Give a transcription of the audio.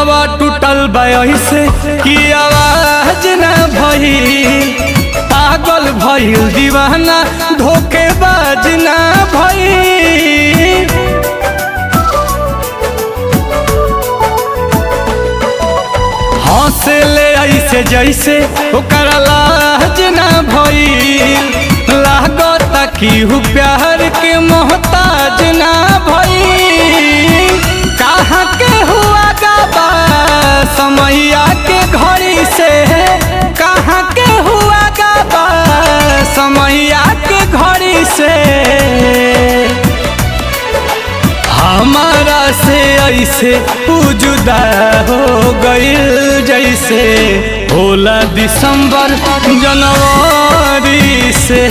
दिलवा टूटल से कि आवाज ना भइल, पागल भइल दीवाना धोखेबाज ना भइल। हंसे ले ऐसे जैसे ओकरा लाज ना भइल, लागता कि हूँ प्यार के मोहताज ना भइल। कहाँ के हुआ गाबा समैया के घड़ी से, कहाँ के हुआ गाबा समैया के घड़ी से। हमारा से ऐसे जुदा हो गइल जैसे होला दिसंबर जनवरी से।